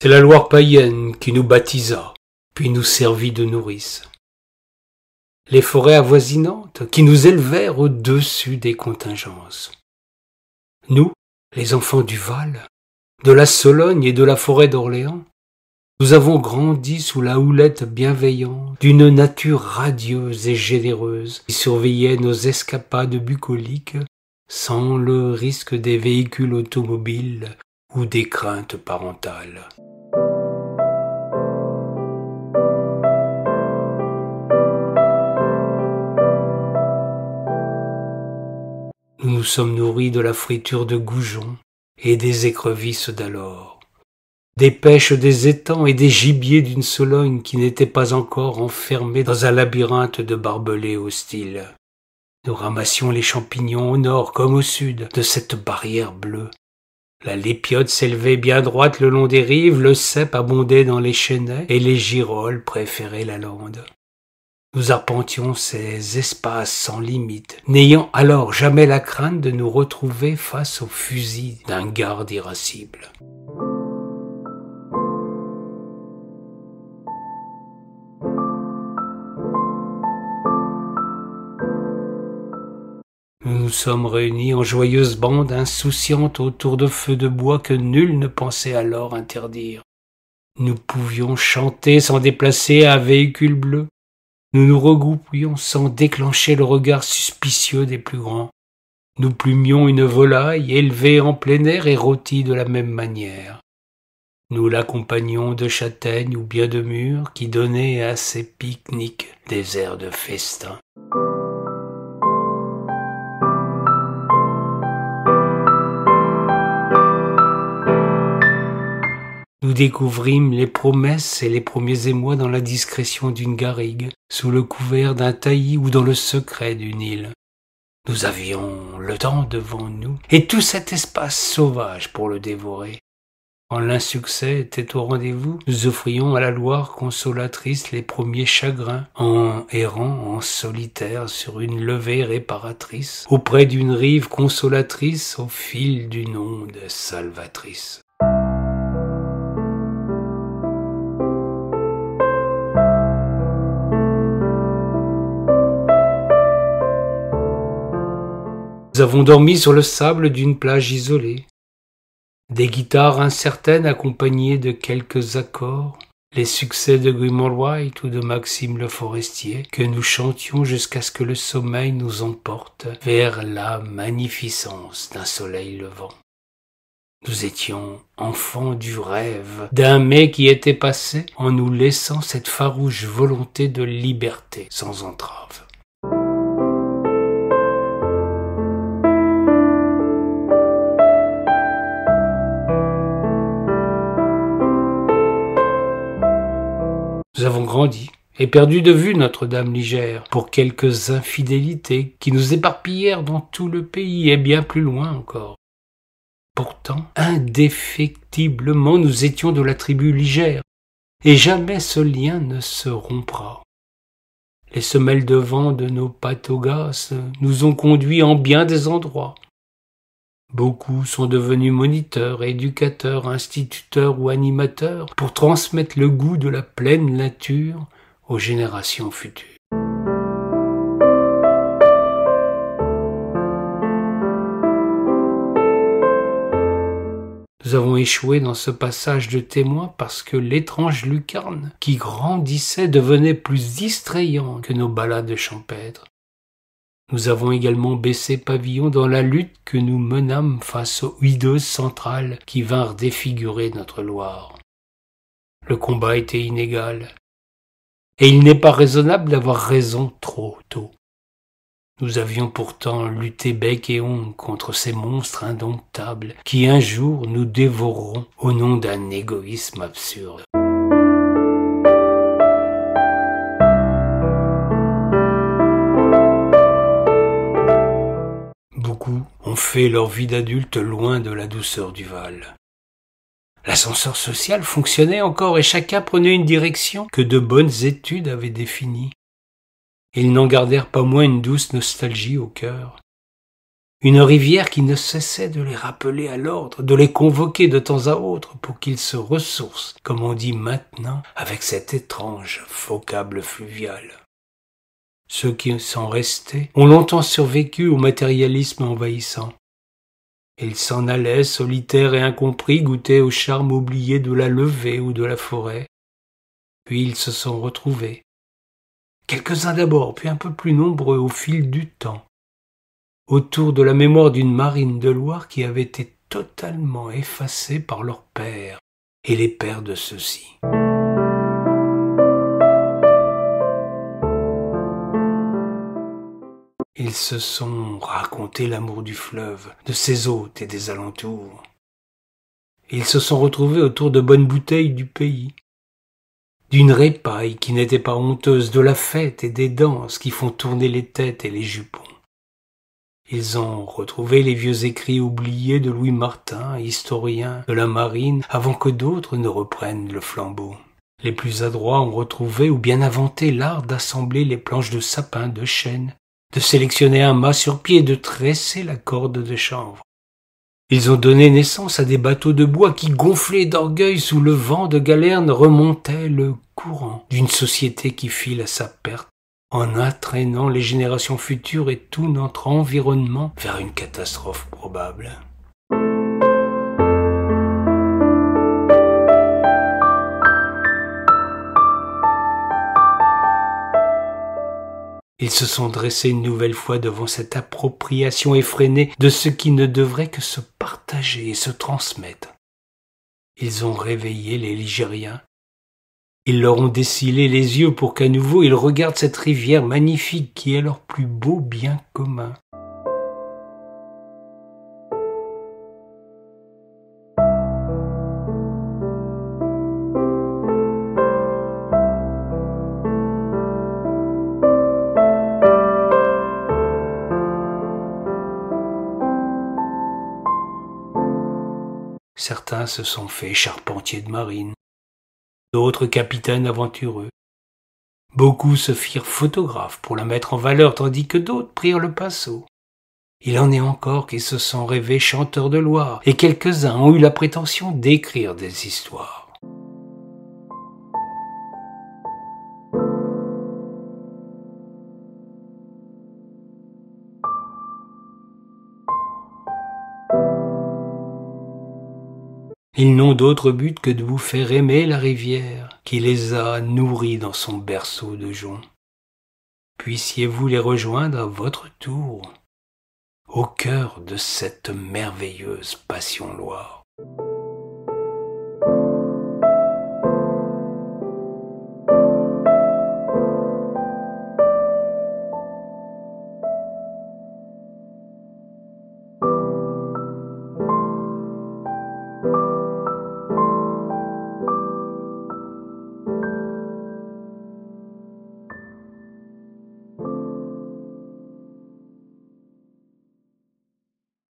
C'est la Loire païenne qui nous baptisa, puis nous servit de nourrice. Les forêts avoisinantes qui nous élevèrent au-dessus des contingences. Nous, les enfants du Val, de la Sologne et de la forêt d'Orléans, nous avons grandi sous la houlette bienveillante d'une nature radieuse et généreuse qui surveillait nos escapades bucoliques sans le risque des véhicules automobiles ou des craintes parentales. Nous nous sommes nourris de la friture de goujon et des écrevisses d'alors, des pêches des étangs et des gibiers d'une Sologne qui n'était pas encore enfermée dans un labyrinthe de barbelés hostiles. Nous ramassions les champignons au nord comme au sud de cette barrière bleue. La lépiote s'élevait bien droite le long des rives, le cep abondait dans les chênaies et les girolles préféraient la lande. Nous arpentions ces espaces sans limite, n'ayant alors jamais la crainte de nous retrouver face au fusil d'un garde irascible. Nous nous sommes réunis en joyeuse bande insouciante autour de feux de bois que nul ne pensait alors interdire. Nous pouvions chanter sans déplacer un véhicule bleu. Nous nous regroupions sans déclencher le regard suspicieux des plus grands. Nous plumions une volaille élevée en plein air et rôtie de la même manière. Nous l'accompagnions de châtaignes ou bien de mûres qui donnaient à ces pique-niques des airs de festin. Nous découvrîmes les promesses et les premiers émois dans la discrétion d'une garrigue, sous le couvert d'un taillis ou dans le secret d'une île. Nous avions le temps devant nous, et tout cet espace sauvage pour le dévorer. Quand l'insuccès était au rendez-vous, nous offrions à la Loire consolatrice les premiers chagrins, en errant en solitaire sur une levée réparatrice, auprès d'une rive consolatrice au fil d'une onde salvatrice. Nous avons dormi sur le sable d'une plage isolée. Des guitares incertaines accompagnées de quelques accords, les succès de Grimoald ou de Maxime Le Forestier, que nous chantions jusqu'à ce que le sommeil nous emporte vers la magnificence d'un soleil levant. Nous étions enfants du rêve d'un mai qui était passé en nous laissant cette farouche volonté de liberté sans entrave. Nous avons grandi et perdu de vue Notre-Dame ligère pour quelques infidélités qui nous éparpillèrent dans tout le pays et bien plus loin encore. Pourtant, indéfectiblement, nous étions de la tribu ligère et jamais ce lien ne se rompra. Les semelles de vent de nos patogas nous ont conduits en bien des endroits. Beaucoup sont devenus moniteurs, éducateurs, instituteurs ou animateurs pour transmettre le goût de la pleine nature aux générations futures. Nous avons échoué dans ce passage de témoin parce que l'étrange lucarne qui grandissait devenait plus distrayant que nos balades champêtres. Nous avons également baissé pavillon dans la lutte que nous menâmes face aux hideuses centrales qui vinrent défigurer notre Loire. Le combat était inégal, et il n'est pas raisonnable d'avoir raison trop tôt. Nous avions pourtant lutté bec et ongles contre ces monstres indomptables qui un jour nous dévoreront au nom d'un égoïsme absurde. Beaucoup ont fait leur vie d'adulte loin de la douceur du Val. L'ascenseur social fonctionnait encore et chacun prenait une direction que de bonnes études avaient définie. Ils n'en gardèrent pas moins une douce nostalgie au cœur. Une rivière qui ne cessait de les rappeler à l'ordre, de les convoquer de temps à autre pour qu'ils se ressourcent, comme on dit maintenant, avec cet étrange vocable fluvial. Ceux qui sont restés ont longtemps survécu au matérialisme envahissant. Ils s'en allaient, solitaires et incompris, goûter au charme oublié de la levée ou de la forêt. Puis ils se sont retrouvés. Quelques-uns d'abord, puis un peu plus nombreux au fil du temps, autour de la mémoire d'une marine de Loire qui avait été totalement effacée par leurs pères et les pères de ceux-ci. Ils se sont raconté l'amour du fleuve, de ses hôtes et des alentours. Ils se sont retrouvés autour de bonnes bouteilles du pays, d'une répaille qui n'était pas honteuse, de la fête et des danses qui font tourner les têtes et les jupons. Ils ont retrouvé les vieux écrits oubliés de Louis Martin, historien de la marine, avant que d'autres ne reprennent le flambeau. Les plus adroits ont retrouvé ou bien inventé l'art d'assembler les planches de sapin, de chêne, de sélectionner un mât sur pied, de tresser la corde de chanvre. Ils ont donné naissance à des bateaux de bois qui, gonflés d'orgueil sous le vent de galerne, remontaient le courant d'une société qui file à sa perte, en entraînant les générations futures et tout notre environnement vers une catastrophe probable. Ils se sont dressés une nouvelle fois devant cette appropriation effrénée de ce qui ne devrait que se partager et se transmettre. Ils ont réveillé les Ligériens. Ils leur ont dessillé les yeux pour qu'à nouveau ils regardent cette rivière magnifique qui est leur plus beau bien commun. Certains se sont faits charpentiers de marine, d'autres capitaines aventureux. Beaucoup se firent photographes pour la mettre en valeur, tandis que d'autres prirent le pinceau. Il en est encore qui se sont rêvés chanteurs de Loire, et quelques-uns ont eu la prétention d'écrire des histoires. Ils n'ont d'autre but que de vous faire aimer la rivière qui les a nourris dans son berceau de jonc. Puissiez-vous les rejoindre à votre tour, au cœur de cette merveilleuse passion Loire.